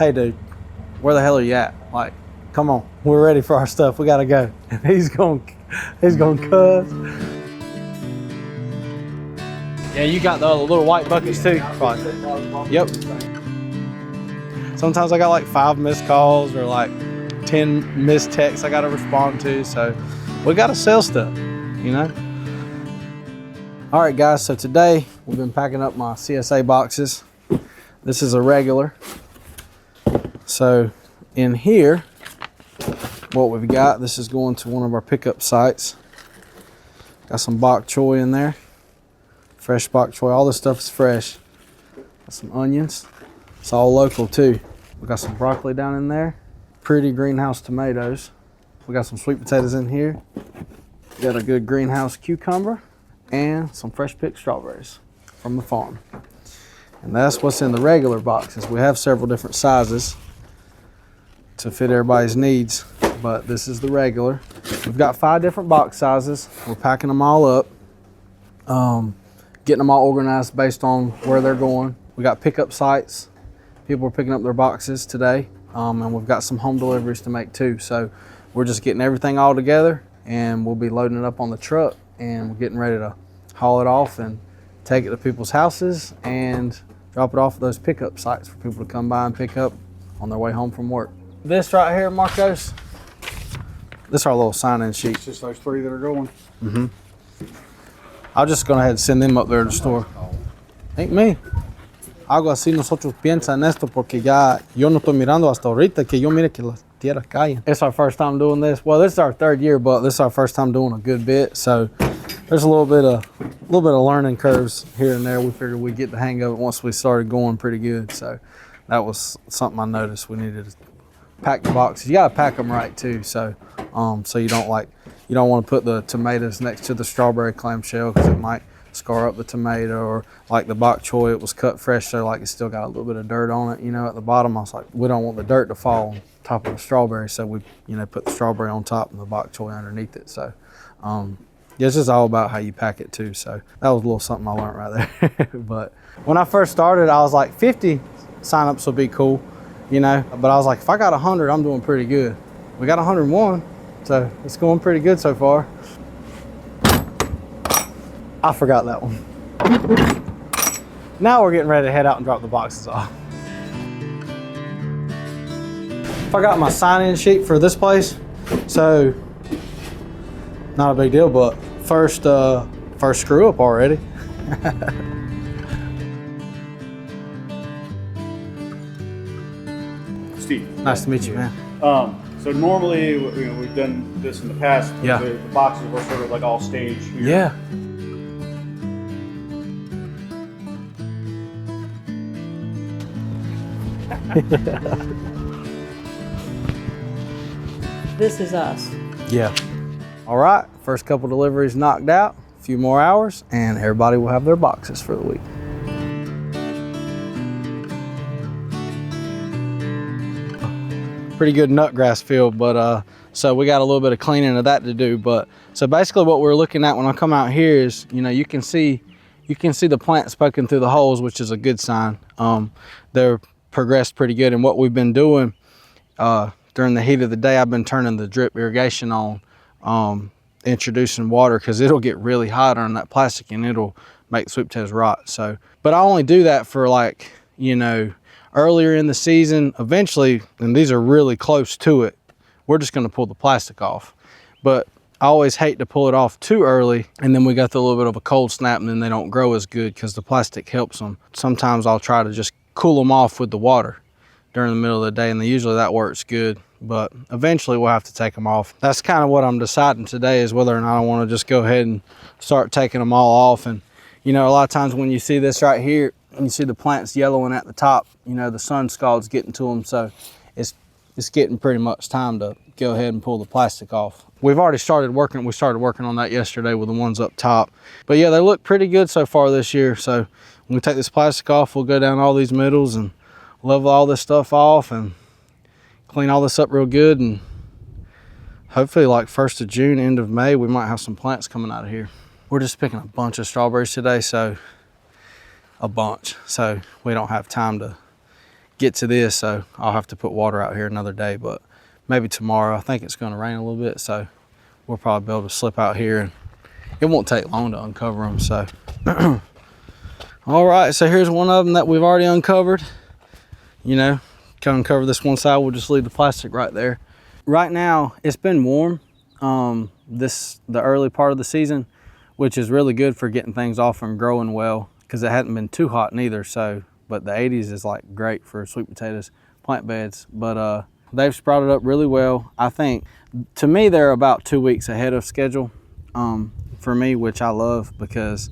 Hey dude, where the hell are you at? Like, come on, we're ready for our stuff. We gotta go. And he's going cuz. Yeah, you got the little white buckets too. Fine. Yep. Sometimes I got like 5 missed calls or like 10 missed texts I gotta respond to. So we gotta sell stuff, you know? All right guys, so today we've been packing up my CSA boxes. This is a regular. So in here, what we've got, this is going to one of our pickup sites. Got some bok choy in there, fresh bok choy. All this stuff is fresh. Got some onions. It's all local too. We got some broccoli down in there. Pretty greenhouse tomatoes. We got some sweet potatoes in here. We got a good greenhouse cucumber and some fresh picked strawberries from the farm. And that's what's in the regular boxes. We have several different sizes to fit everybody's needs, but this is the regular. We've got 5 different box sizes. We're packing them all up, getting them all organized based on where they're going. We got pickup sites. People are picking up their boxes today, and we've got some home deliveries to make too. So we're just getting everything all together, and we'll be loading it up on the truck, and we're getting ready to haul it off and take it to people's houses and drop it off at those pickup sites for people to come by and pick up on their way home from work. This right here, Marcos, this is our little sign-in sheet. It's just those 3 that are going. Mm-hmm. I'm just going to ahead and send them up there to the store. Ain't me. Algo así nosotros piensa en esto porque ya yo no estoy mirando hasta ahorita que yo mire que las tierras caen. It's our first time doing this. Well, this is our 3rd year, but this is our first time doing a good bit. So there's a little bit of learning curves here and there. We figured we'd get the hang of it once we started going pretty good. So that was something I noticed. We needed to pack the boxes. You gotta pack them right too, so you don't want to put the tomatoes next to the strawberry clamshell because it might scar up the tomato, or like the bok choy, it was cut fresh, so like it's still got a little bit of dirt on it, you know, at the bottom. I was like, we don't want the dirt to fall on top of the strawberry, so we, you know, put the strawberry on top and the bok choy underneath it. So this is all about how you pack it too. So that was a little something I learned right there. But when I first started, I was like 50 signups would be cool, you know, but I was like, if I got 100, I'm doing pretty good. We got 101, so it's going pretty good so far. I forgot that one. Now we're getting ready to head out and drop the boxes off. I got my sign-in sheet for this place, so not a big deal, but first screw up already. Steve. Nice to meet you, man. So normally, we've done this in the past. Yeah. The boxes were sort of like all staged here. Yeah. This is us. Yeah. All right, first couple deliveries knocked out, a few more hours, and everybody will have their boxes for the week. Pretty good nutgrass field, but so we got a little bit of cleaning of that to do. But so basically what we're looking at when I come out here is, you know, you can see the plants poking through the holes, which is a good sign. They're progressed pretty good, and what we've been doing during the heat of the day, I've been turning the drip irrigation on, introducing water, because it'll get really hot on that plastic and it'll make sweet potatoes rot. So, but I only do that for, like, you know, earlier in the season. Eventually, and these are really close to it, we're just going to pull the plastic off. But I always hate to pull it off too early, and then we got the little bit of a cold snap, and then they don't grow as good because the plastic helps them. Sometimes I'll try to just cool them off with the water during the middle of the day, and usually that works good, but eventually we'll have to take them off. That's kind of what I'm deciding today, is whether or not I want to just go ahead and start taking them all off. And you know, a lot of times when you see this right here and you see the plants yellowing at the top, you know, the sun scald's getting to them, so it's getting pretty much time to go ahead and pull the plastic off. We've already started working. We started working on that yesterday with the ones up top. But yeah, they look pretty good so far this year. So when we take this plastic off, we'll go down all these middles and level all this stuff off and clean all this up real good. And hopefully like 1st of June, end of May, we might have some plants coming out of here. We're just picking a bunch of strawberries today, so a bunch. So we don't have time to get to this, so I'll have to put water out here another day, but maybe tomorrow. I think it's going to rain a little bit, so we'll probably be able to slip out here, and it won't take long to uncover them. So all right, so here's one of them that we've already uncovered. You know, can uncover this one side, we'll just leave the plastic right there. Right now it's been warm the early part of the season, which is really good for getting things off and growing well, because it hadn't been too hot neither. So but the 80s is like great for sweet potatoes plant beds. But they've sprouted up really well. I think, to me, they're about 2 weeks ahead of schedule for me, which I love, because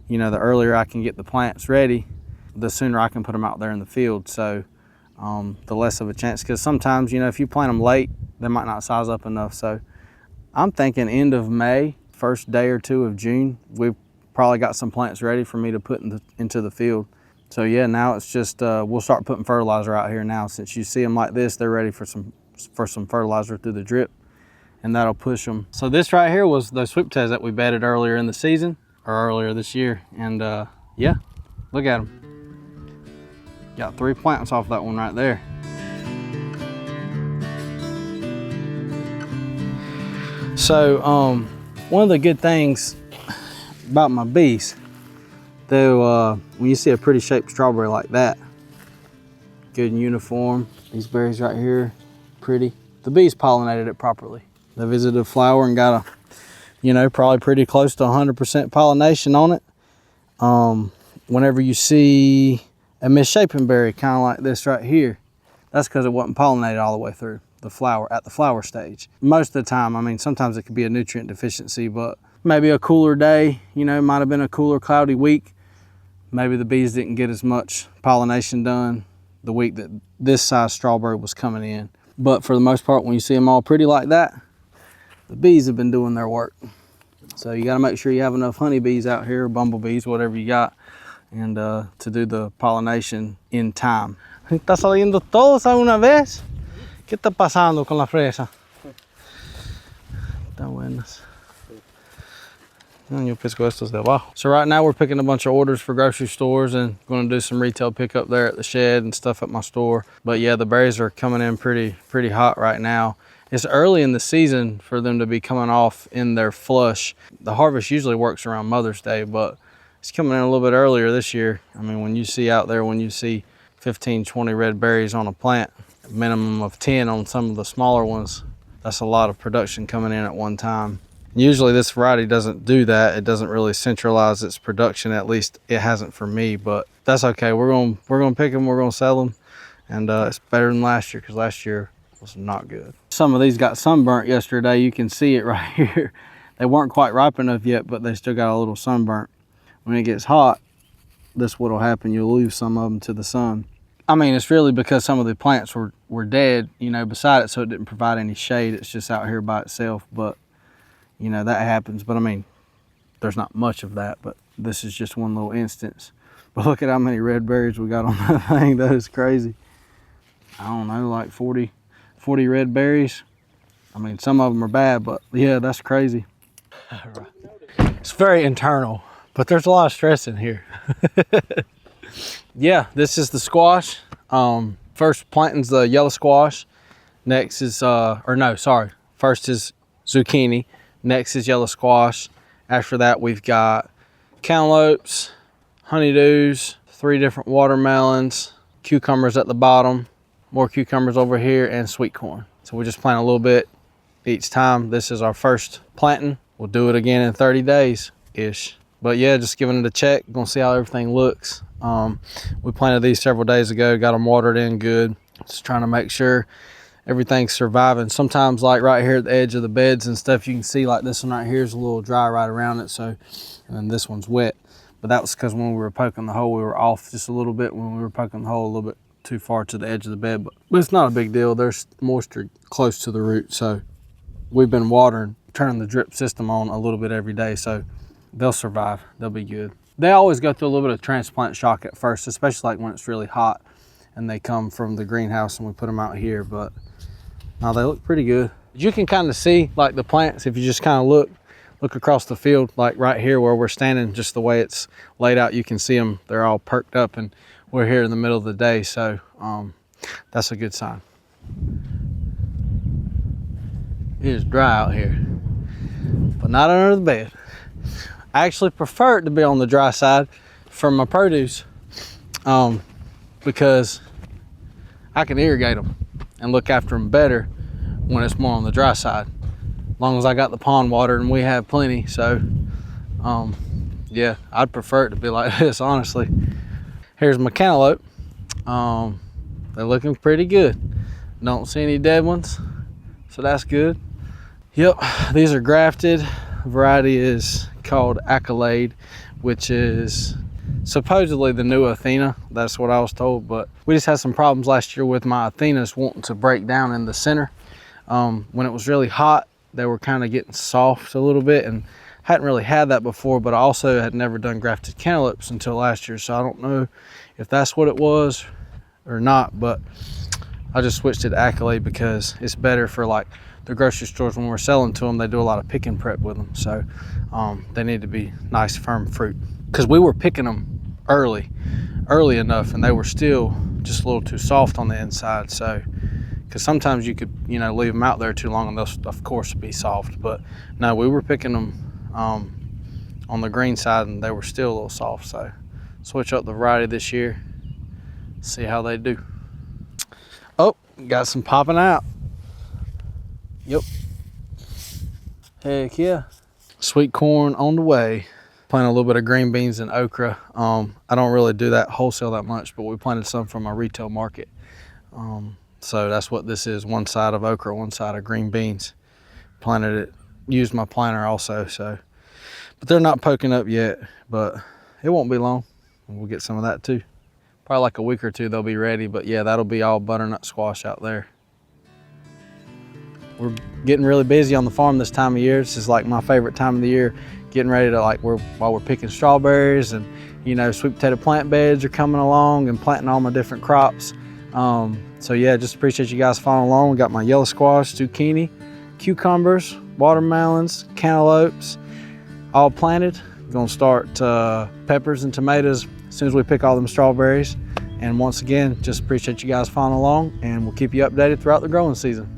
you know, the earlier I can get the plants ready, the sooner I can put them out there in the field. So the less of a chance, because sometimes, you know, if you plant them late, they might not size up enough. So I'm thinking end of May, first day or two of June, we've probably got some plants ready for me to put into the field. So yeah, now it's just, we'll start putting fertilizer out here now. Since you see them like this, they're ready for some fertilizer through the drip, and that'll push them. So this right here was those sweet potatoes that we bedded earlier in the season, or earlier this year. And yeah, look at them. Got 3 plants off that one right there. So one of the good things about my bees, though, when you see a pretty shaped strawberry like that, good and uniform, these berries right here, pretty. The bees pollinated it properly. They visited the flower and got a, you know, probably pretty close to 100% pollination on it. Whenever you see a misshapen berry kind of like this right here, that's because it wasn't pollinated all the way through the flower, at the flower stage. Most of the time, I mean, sometimes it could be a nutrient deficiency, but maybe a cooler day, you know, might have been a cooler, cloudy week. Maybe the bees didn't get as much pollination done the week that this size strawberry was coming in. But for the most part, when you see them all pretty like that, the bees have been doing their work. So you got to make sure you have enough honeybees out here, bumblebees, whatever you got, and to do the pollination in time. ¿Está saliendo todos a una vez? ¿Qué está pasando con la fresa? Están buenas. Yo pesco estos de abajo. So right now we're picking a bunch of orders for grocery stores and going to do some retail pickup there at the shed and stuff at my store. But yeah, the berries are coming in pretty hot right now. It's early in the season for them to be coming off in their flush. The harvest usually works around Mother's Day, but it's coming in a little bit earlier this year. I mean, when you see out there, when you see 15, 20 red berries on a plant, a minimum of 10 on some of the smaller ones, that's a lot of production coming in at one time. Usually this variety doesn't do that. It doesn't really centralize its production. At least it hasn't for me, but that's okay. We're gonna pick them, we're gonna sell them, and it's better than last year, because last year was not good. Some of these got sunburnt yesterday. You can see it right here. They weren't quite ripe enough yet, but they still got a little sunburnt. When it gets hot, this what'll happen. You'll lose some of them to the sun. I mean, it's really because some of the plants were dead, you know, beside it, so it didn't provide any shade. It's just out here by itself, but you know, that happens. But I mean, there's not much of that, but this is just one little instance. But look at how many red berries we got on that thing. That is crazy. I don't know, like 40 red berries. I mean, some of them are bad, but yeah, that's crazy. It's very internal, but there's a lot of stress in here. Yeah, this is the squash. First planting's the yellow squash. Next is, first is zucchini. Next is yellow squash. After that, we've got cantaloupes, honeydews, 3 different watermelons, cucumbers at the bottom, more cucumbers over here, and sweet corn. So we just plant a little bit each time. This is our first planting. We'll do it again in 30 days-ish. But yeah, just giving it a check. Gonna see how everything looks. We planted these several days ago, got them watered in good. Just trying to make sure everything's surviving. Sometimes, like right here at the edge of the beds and stuff, you can see like this one right here is a little dry right around it. So, and then this one's wet. But that was because when we were poking the hole, we were off just a little bit when we were poking the hole a little bit too far to the edge of the bed. But it's not a big deal. There's moisture close to the root. So we've been watering, turning the drip system on a little bit every day. So they'll survive. They'll be good. They always go through a little bit of transplant shock at first, especially like when it's really hot and they come from the greenhouse and we put them out here. But now they look pretty good. You can kind of see like the plants if you just kind of look across the field, like right here where we're standing, just the way it's laid out, you can see them. They're all perked up, and we're here in the middle of the day, so that's a good sign. It is dry out here, but not under the bed. I actually prefer it to be on the dry side for my produce because I can irrigate them and look after them better when it's more on the dry side, as long as I got the pond water, and we have plenty. So yeah, I'd prefer it to be like this, honestly. Here's my cantaloupe. They're looking pretty good. Don't see any dead ones, so that's good. Yep, these are grafted. The variety is called Accolade, which is supposedly the new Athena. That's what I was told, but we just had some problems last year with my Athenas wanting to break down in the center. When it was really hot, they were kind of getting soft a little bit, and hadn't really had that before, but I also had never done grafted cantaloupes until last year, so I don't know if that's what it was or not, but I just switched it to Accolade because it's better for like the grocery stores. When we're selling to them, they do a lot of pick and prep with them, so they need to be nice firm fruit, because we were picking them early enough and they were still just a little too soft on the inside. So because sometimes you could, you know, leave them out there too long and they'll of course be soft, but no, we were picking them on the green side and they were still a little soft. So switch up the variety this year, see how they do. Oh, got some popping out. Yep, heck yeah. Sweet corn on the way. Planted a little bit of green beans and okra. I don't really do that wholesale that much, but we planted some from our retail market. So that's what this is, one side of okra, one side of green beans. Planted it, used my planter also, so. But they're not poking up yet, but it won't be long. We'll get some of that too. Probably like a week or two they'll be ready, but yeah, that'll be all butternut squash out there. We're getting really busy on the farm this time of year. This is like my favorite time of the year, getting ready to while we're picking strawberries, and you know, sweet potato plant beds are coming along and planting all my different crops. So yeah, just appreciate you guys following along. We got my yellow squash, zucchini, cucumbers, watermelons, cantaloupes, all planted. We're gonna start peppers and tomatoes as soon as we pick all them strawberries. And once again, just appreciate you guys following along, and we'll keep you updated throughout the growing season.